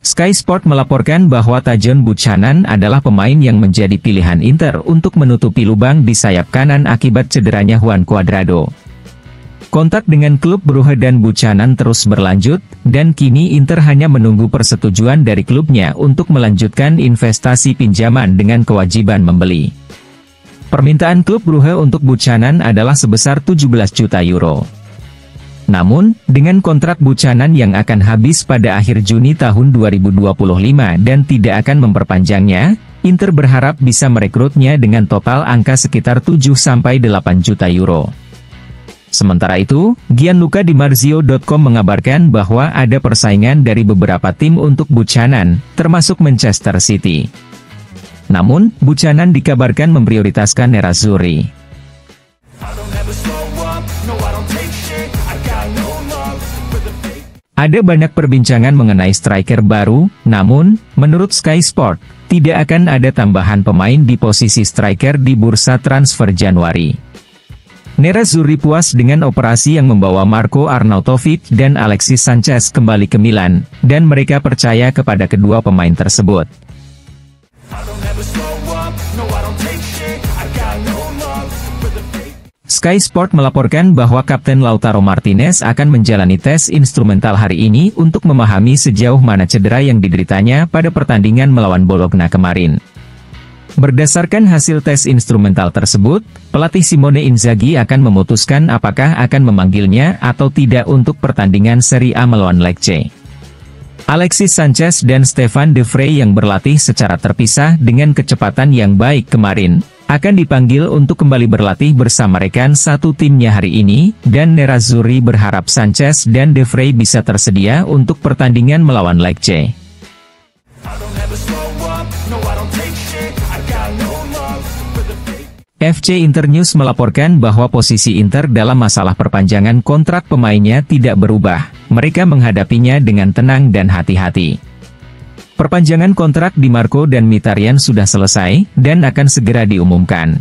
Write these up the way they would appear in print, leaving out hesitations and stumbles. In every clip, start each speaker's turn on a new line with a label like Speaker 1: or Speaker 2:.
Speaker 1: Sky Sport melaporkan bahwa Tajon Buchanan adalah pemain yang menjadi pilihan Inter untuk menutupi lubang di sayap kanan akibat cederanya Juan Cuadrado. Kontak dengan klub Brugge dan Buchanan terus berlanjut, dan kini Inter hanya menunggu persetujuan dari klubnya untuk melanjutkan investasi pinjaman dengan kewajiban membeli. Permintaan klub Brugge untuk Buchanan adalah sebesar 17 juta euro. Namun, dengan kontrak Buchanan yang akan habis pada akhir Juni tahun 2025 dan tidak akan memperpanjangnya, Inter berharap bisa merekrutnya dengan total angka sekitar 7-8 juta euro. Sementara itu, Gianluca Di Marzio.com mengabarkan bahwa ada persaingan dari beberapa tim untuk Buchanan, termasuk Manchester City. Namun, Buchanan dikabarkan memprioritaskan Nerazzurri. Ada banyak perbincangan mengenai striker baru, namun, menurut Sky Sport, tidak akan ada tambahan pemain di posisi striker di bursa transfer Januari. Nerazzurri puas dengan operasi yang membawa Marco Arnautovic dan Alexis Sanchez kembali ke Milan, dan mereka percaya kepada kedua pemain tersebut. Sky Sport melaporkan bahwa Kapten Lautaro Martinez akan menjalani tes instrumental hari ini untuk memahami sejauh mana cedera yang dideritanya pada pertandingan melawan Bologna kemarin. Berdasarkan hasil tes instrumental tersebut, pelatih Simone Inzaghi akan memutuskan apakah akan memanggilnya atau tidak untuk pertandingan Serie A melawan Lecce. Alexis Sanchez dan Stefan De Vrij yang berlatih secara terpisah dengan kecepatan yang baik kemarin, akan dipanggil untuk kembali berlatih bersama rekan satu timnya hari ini, dan Nerazzurri berharap Sanchez dan De Vrij bisa tersedia untuk pertandingan melawan Lecce. FC Internews melaporkan bahwa posisi Inter dalam masalah perpanjangan kontrak pemainnya tidak berubah, mereka menghadapinya dengan tenang dan hati-hati. Perpanjangan kontrak Di Marco dan Mkhitaryan sudah selesai, dan akan segera diumumkan.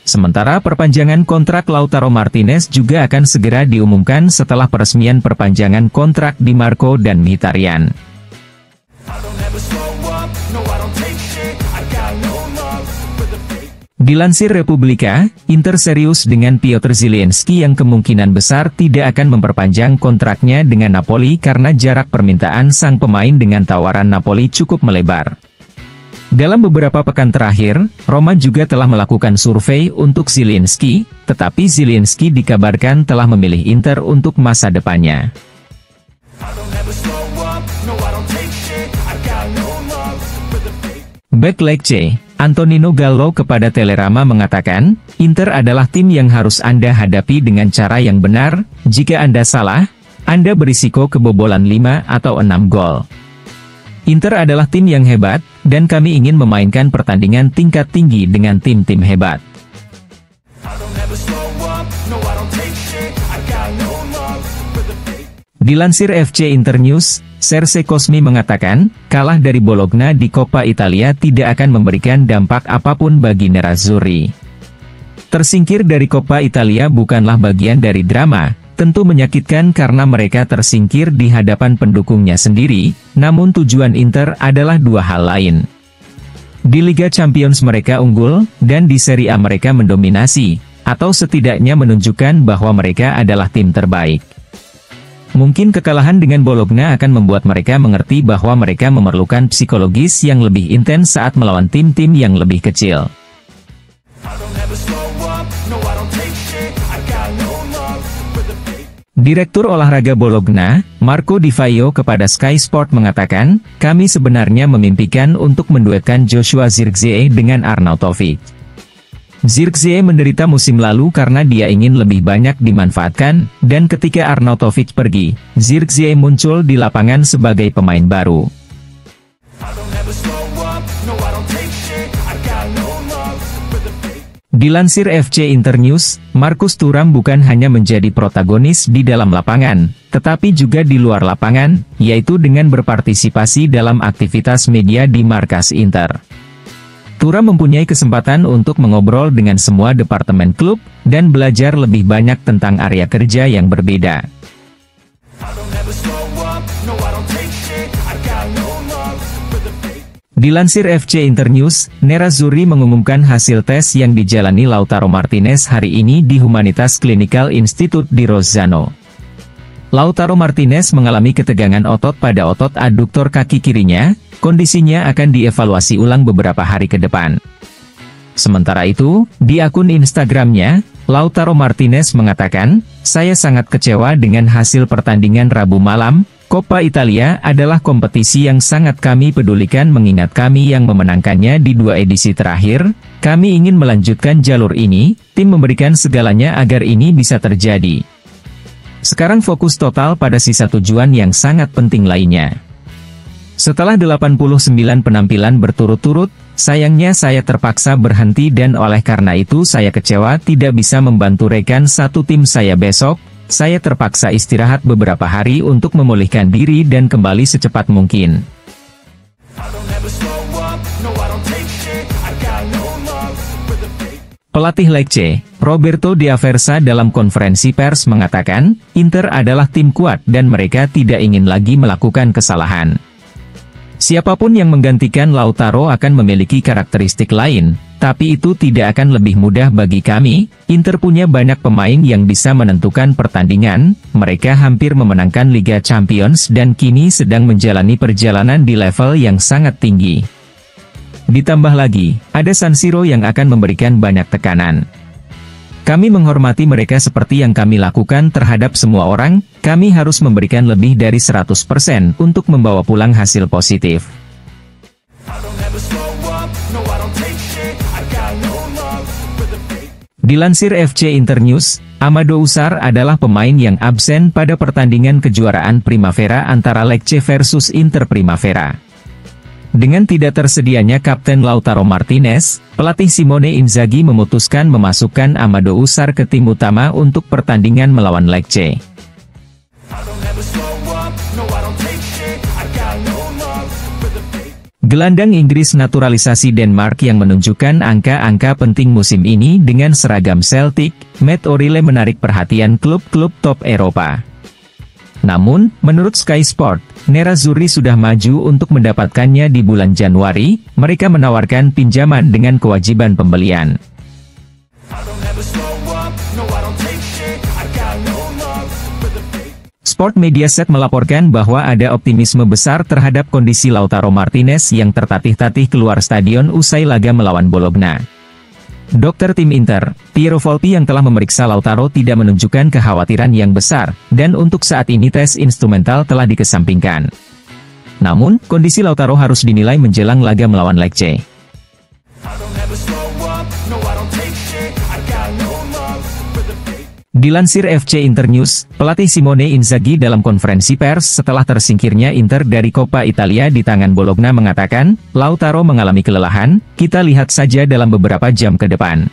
Speaker 1: Sementara perpanjangan kontrak Lautaro Martinez juga akan segera diumumkan setelah peresmian perpanjangan kontrak Di Marco dan Mkhitaryan. Dilansir Republika, Inter serius dengan Piotr Zielinski yang kemungkinan besar tidak akan memperpanjang kontraknya dengan Napoli karena jarak permintaan sang pemain dengan tawaran Napoli cukup melebar. Dalam beberapa pekan terakhir, Roma juga telah melakukan survei untuk Zielinski, tetapi Zielinski dikabarkan telah memilih Inter untuk masa depannya. Bek Lecce, Antonino Gallo kepada Telerama mengatakan, Inter adalah tim yang harus Anda hadapi dengan cara yang benar. Jika Anda salah, Anda berisiko kebobolan 5 atau 6 gol. Inter adalah tim yang hebat, dan kami ingin memainkan pertandingan tingkat tinggi dengan tim-tim hebat. Dilansir FC Internews, Serse Cosmi mengatakan, kalah dari Bologna di Coppa Italia tidak akan memberikan dampak apapun bagi Nerazzurri. Tersingkir dari Coppa Italia bukanlah bagian dari drama, tentu menyakitkan karena mereka tersingkir di hadapan pendukungnya sendiri, namun tujuan Inter adalah dua hal lain. Di Liga Champions mereka unggul, dan di Serie A mereka mendominasi, atau setidaknya menunjukkan bahwa mereka adalah tim terbaik. Mungkin kekalahan dengan Bologna akan membuat mereka mengerti bahwa mereka memerlukan psikologis yang lebih intens saat melawan tim-tim yang lebih kecil. Direktur olahraga Bologna, Marco Di Vaio kepada Sky Sport mengatakan, kami sebenarnya memimpikan untuk menduetkan Joshua Zirkzee dengan Arnautovic. Zirkzee menderita musim lalu karena dia ingin lebih banyak dimanfaatkan, dan ketika Arnautovic pergi, Zirkzee muncul di lapangan sebagai pemain baru. Dilansir FC Internews, Marcus Thuram bukan hanya menjadi protagonis di dalam lapangan, tetapi juga di luar lapangan, yaitu dengan berpartisipasi dalam aktivitas media di markas Inter. Thuram mempunyai kesempatan untuk mengobrol dengan semua departemen klub, dan belajar lebih banyak tentang area kerja yang berbeda. Dilansir FC Internews, Nerazzurri mengumumkan hasil tes yang dijalani Lautaro Martinez hari ini di Humanitas Clinical Institute di Rozzano. Lautaro Martinez mengalami ketegangan otot pada otot aduktor kaki kirinya, kondisinya akan dievaluasi ulang beberapa hari ke depan. Sementara itu, di akun Instagramnya, Lautaro Martinez mengatakan, "Saya sangat kecewa dengan hasil pertandingan Rabu malam. Coppa Italia adalah kompetisi yang sangat kami pedulikan mengingat kami yang memenangkannya di 2 edisi terakhir. Kami ingin melanjutkan jalur ini, tim memberikan segalanya agar ini bisa terjadi. Sekarang fokus total pada sisa tujuan yang sangat penting lainnya. Setelah 89 penampilan berturut-turut, sayangnya saya terpaksa berhenti dan oleh karena itu saya kecewa tidak bisa membantu rekan satu tim saya besok. Saya terpaksa istirahat beberapa hari untuk memulihkan diri dan kembali secepat mungkin." Pelatih Lecce, Roberto De Aversa dalam konferensi pers mengatakan, Inter adalah tim kuat dan mereka tidak ingin lagi melakukan kesalahan. Siapapun yang menggantikan Lautaro akan memiliki karakteristik lain, tapi itu tidak akan lebih mudah bagi kami. Inter punya banyak pemain yang bisa menentukan pertandingan, mereka hampir memenangkan Liga Champions dan kini sedang menjalani perjalanan di level yang sangat tinggi. Ditambah lagi, ada San Siro yang akan memberikan banyak tekanan. Kami menghormati mereka seperti yang kami lakukan terhadap semua orang, kami harus memberikan lebih dari 100% untuk membawa pulang hasil positif. Dilansir FC Internews, Amado Usar adalah pemain yang absen pada pertandingan kejuaraan Primavera antara Lecce versus Inter Primavera. Dengan tidak tersedianya Kapten Lautaro Martinez, pelatih Simone Inzaghi memutuskan memasukkan Amado Usar ke tim utama untuk pertandingan melawan Lecce. Gelandang Inggris naturalisasi Denmark yang menunjukkan angka-angka penting musim ini dengan seragam Celtic, Matt O'Reilly menarik perhatian klub-klub top Eropa. Namun, menurut Sky Sport, Nerazzurri sudah maju untuk mendapatkannya di bulan Januari. Mereka menawarkan pinjaman dengan kewajiban pembelian. Sport Mediaset melaporkan bahwa ada optimisme besar terhadap kondisi Lautaro Martinez yang tertatih-tatih keluar stadion usai laga melawan Bologna. Dokter tim Inter, Piero Volpi yang telah memeriksa Lautaro tidak menunjukkan kekhawatiran yang besar, dan untuk saat ini tes instrumental telah dikesampingkan. Namun, kondisi Lautaro harus dinilai menjelang laga melawan Lecce. Dilansir FC Internews, pelatih Simone Inzaghi dalam konferensi pers setelah tersingkirnya Inter dari Coppa Italia di tangan Bologna mengatakan, Lautaro mengalami kelelahan, kita lihat saja dalam beberapa jam ke depan.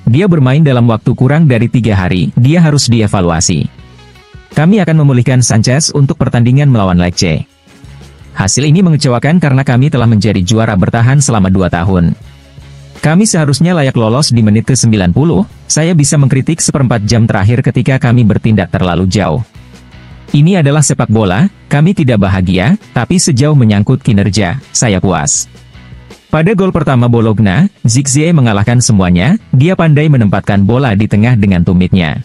Speaker 1: Dia bermain dalam waktu kurang dari 3 hari, dia harus dievaluasi. Kami akan memulihkan Sanchez untuk pertandingan melawan Lecce. Hasil ini mengecewakan karena kami telah menjadi juara bertahan selama 2 tahun. Kami seharusnya layak lolos di menit ke-90, saya bisa mengkritik seperempat jam terakhir ketika kami bertindak terlalu jauh. Ini adalah sepak bola, kami tidak bahagia, tapi sejauh menyangkut kinerja, saya puas. Pada gol pertama Bologna, Zirkzee mengalahkan semuanya, dia pandai menempatkan bola di tengah dengan tumitnya.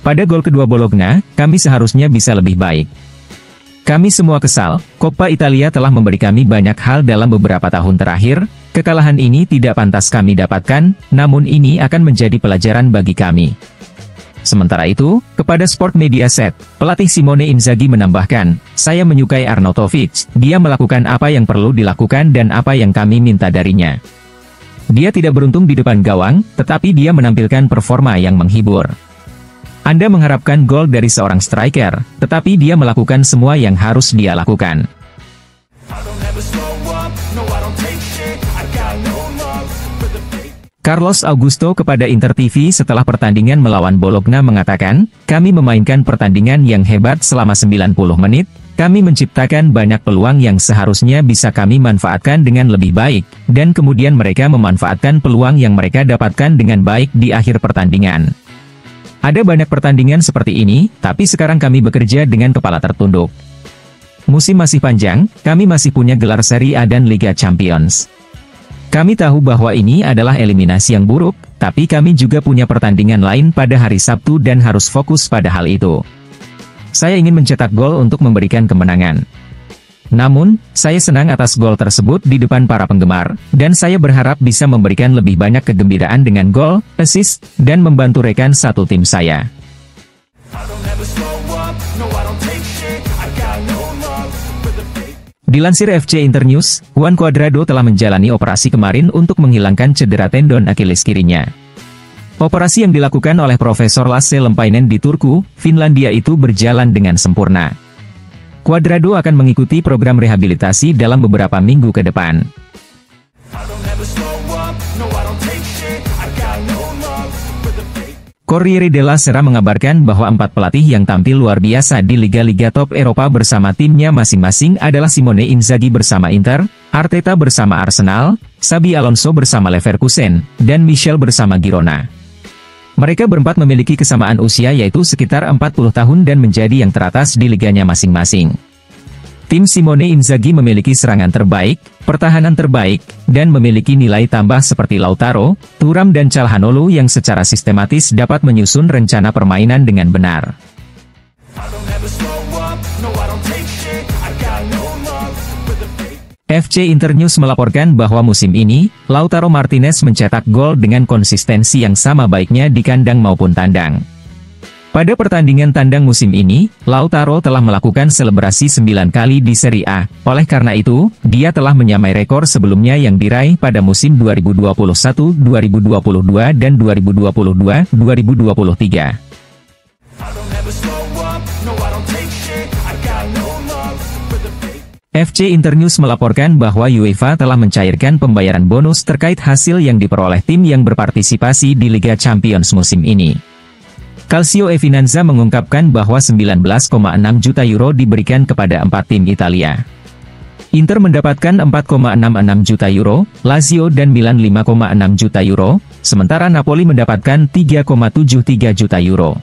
Speaker 1: Pada gol kedua Bologna, kami seharusnya bisa lebih baik. Kami semua kesal, Coppa Italia telah memberi kami banyak hal dalam beberapa tahun terakhir. Kekalahan ini tidak pantas kami dapatkan, namun ini akan menjadi pelajaran bagi kami. Sementara itu, kepada Sport Mediaset, pelatih Simone Inzaghi menambahkan, saya menyukai Arnautovic, dia melakukan apa yang perlu dilakukan dan apa yang kami minta darinya. Dia tidak beruntung di depan gawang, tetapi dia menampilkan performa yang menghibur. Anda mengharapkan gol dari seorang striker, tetapi dia melakukan semua yang harus dia lakukan. Carlos Augusto kepada Inter TV setelah pertandingan melawan Bologna mengatakan, kami memainkan pertandingan yang hebat selama 90 menit, Kami menciptakan banyak peluang yang seharusnya bisa kami manfaatkan dengan lebih baik, dan kemudian mereka memanfaatkan peluang yang mereka dapatkan dengan baik di akhir pertandingan. Ada banyak pertandingan seperti ini, tapi sekarang kami bekerja dengan kepala tertunduk. Musim masih panjang, kami masih punya gelar Serie A dan Liga Champions. Kami tahu bahwa ini adalah eliminasi yang buruk, tapi kami juga punya pertandingan lain pada hari Sabtu dan harus fokus pada hal itu. Saya ingin mencetak gol untuk memberikan kemenangan. Namun, saya senang atas gol tersebut di depan para penggemar, dan saya berharap bisa memberikan lebih banyak kegembiraan dengan gol, assist, dan membantu rekan satu tim saya. Dilansir FC Internews, Juan Cuadrado telah menjalani operasi kemarin untuk menghilangkan cedera tendon Achilles kirinya. Operasi yang dilakukan oleh Profesor Lasse Lempainen di Turku, Finlandia itu berjalan dengan sempurna. Cuadrado akan mengikuti program rehabilitasi dalam beberapa minggu ke depan. Corriere della Sera mengabarkan bahwa 4 pelatih yang tampil luar biasa di liga-liga top Eropa bersama timnya masing-masing adalah Simone Inzaghi bersama Inter, Arteta bersama Arsenal, Xabi Alonso bersama Leverkusen, dan Michel bersama Girona. Mereka berempat memiliki kesamaan usia yaitu sekitar 40 tahun dan menjadi yang teratas di liganya masing-masing. Tim Simone Inzaghi memiliki serangan terbaik, pertahanan terbaik, dan memiliki nilai tambah seperti Lautaro, Thuram dan Calhanoglu yang secara sistematis dapat menyusun rencana permainan dengan benar. FC Internews melaporkan bahwa musim ini, Lautaro Martinez mencetak gol dengan konsistensi yang sama baiknya di kandang maupun tandang. Pada pertandingan tandang musim ini, Lautaro telah melakukan selebrasi 9 kali di Serie A. Oleh karena itu, dia telah menyamai rekor sebelumnya yang diraih pada musim 2021, 2022 dan 2022-2023. FC Internews melaporkan bahwa UEFA telah mencairkan pembayaran bonus terkait hasil yang diperoleh tim yang berpartisipasi di Liga Champions musim ini. Calcio e Finanza mengungkapkan bahwa 19,6 juta euro diberikan kepada 4 tim Italia. Inter mendapatkan 4,66 juta euro, Lazio dan Milan 5,6 juta euro, sementara Napoli mendapatkan 3,73 juta euro.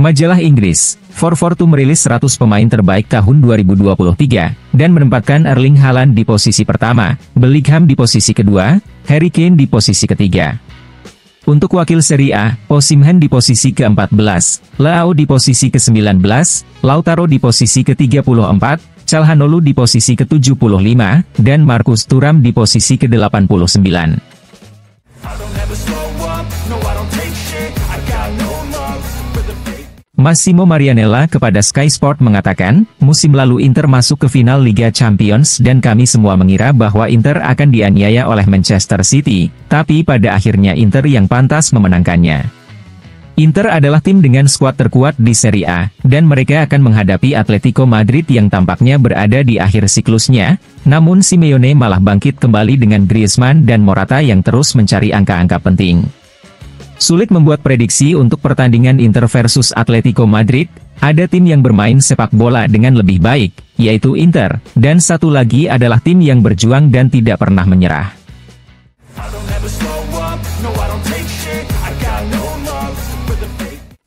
Speaker 1: Majalah Inggris, 442 merilis 100 pemain terbaik tahun 2023, dan menempatkan Erling Haaland di posisi pertama, Bellingham di posisi kedua, Harry Kane di posisi ketiga. Untuk wakil Serie A, Osimhen di posisi ke-14, Leao di posisi ke-19, Lautaro di posisi ke-34, Calhanoglu di posisi ke-75, dan Marcus Thuram di posisi ke-89. Massimo Marianella kepada Sky Sport mengatakan, musim lalu Inter masuk ke final Liga Champions dan kami semua mengira bahwa Inter akan dianiaya oleh Manchester City, tapi pada akhirnya Inter yang pantas memenangkannya. Inter adalah tim dengan skuad terkuat di Serie A, dan mereka akan menghadapi Atletico Madrid yang tampaknya berada di akhir siklusnya, namun Simeone malah bangkit kembali dengan Griezmann dan Morata yang terus mencari angka-angka penting. Sulit membuat prediksi untuk pertandingan Inter versus Atletico Madrid, ada tim yang bermain sepak bola dengan lebih baik, yaitu Inter, dan satu lagi adalah tim yang berjuang dan tidak pernah menyerah.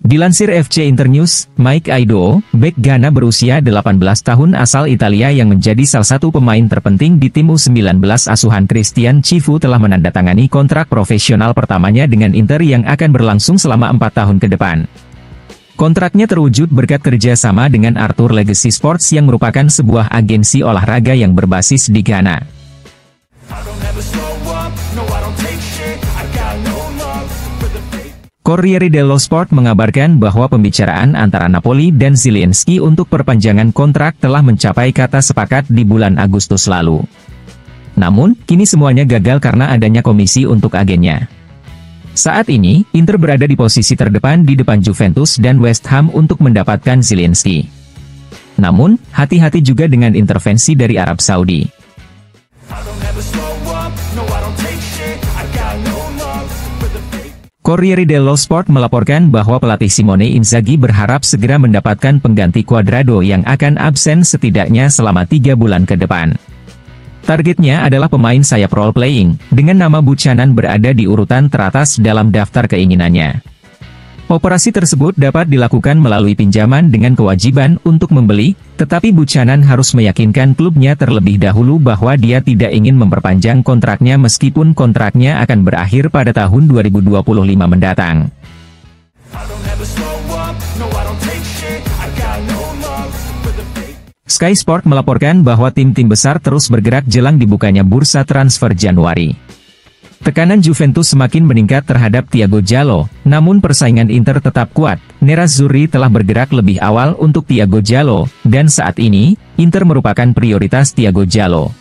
Speaker 1: Dilansir FC Internews, Mike Aido, bek Ghana berusia 18 tahun asal Italia yang menjadi salah satu pemain terpenting di tim U19 asuhan Christian Chivu telah menandatangani kontrak profesional pertamanya dengan Inter yang akan berlangsung selama 4 tahun ke depan. Kontraknya terwujud berkat kerjasama dengan Arthur Legacy Sports yang merupakan sebuah agensi olahraga yang berbasis di Ghana. Corriere dello Sport mengabarkan bahwa pembicaraan antara Napoli dan Zielinski untuk perpanjangan kontrak telah mencapai kata sepakat di bulan Agustus lalu. Namun, kini semuanya gagal karena adanya komisi untuk agennya. Saat ini, Inter berada di posisi terdepan di depan Juventus dan West Ham untuk mendapatkan Zielinski. Namun, hati-hati juga dengan intervensi dari Arab Saudi. Corriere dello Sport melaporkan bahwa pelatih Simone Inzaghi berharap segera mendapatkan pengganti Cuadrado yang akan absen setidaknya selama 3 bulan ke depan. Targetnya adalah pemain sayap role-playing, dengan nama Buchanan berada di urutan teratas dalam daftar keinginannya. Operasi tersebut dapat dilakukan melalui pinjaman dengan kewajiban untuk membeli, tetapi Buchanan harus meyakinkan klubnya terlebih dahulu bahwa dia tidak ingin memperpanjang kontraknya meskipun kontraknya akan berakhir pada tahun 2025 mendatang. Sky Sport melaporkan bahwa tim-tim besar terus bergerak jelang dibukanya bursa transfer Januari. Tekanan Juventus semakin meningkat terhadap Thiago Jallo, namun persaingan Inter tetap kuat. Nerazzurri telah bergerak lebih awal untuk Thiago Jallo, dan saat ini, Inter merupakan prioritas Thiago Jallo.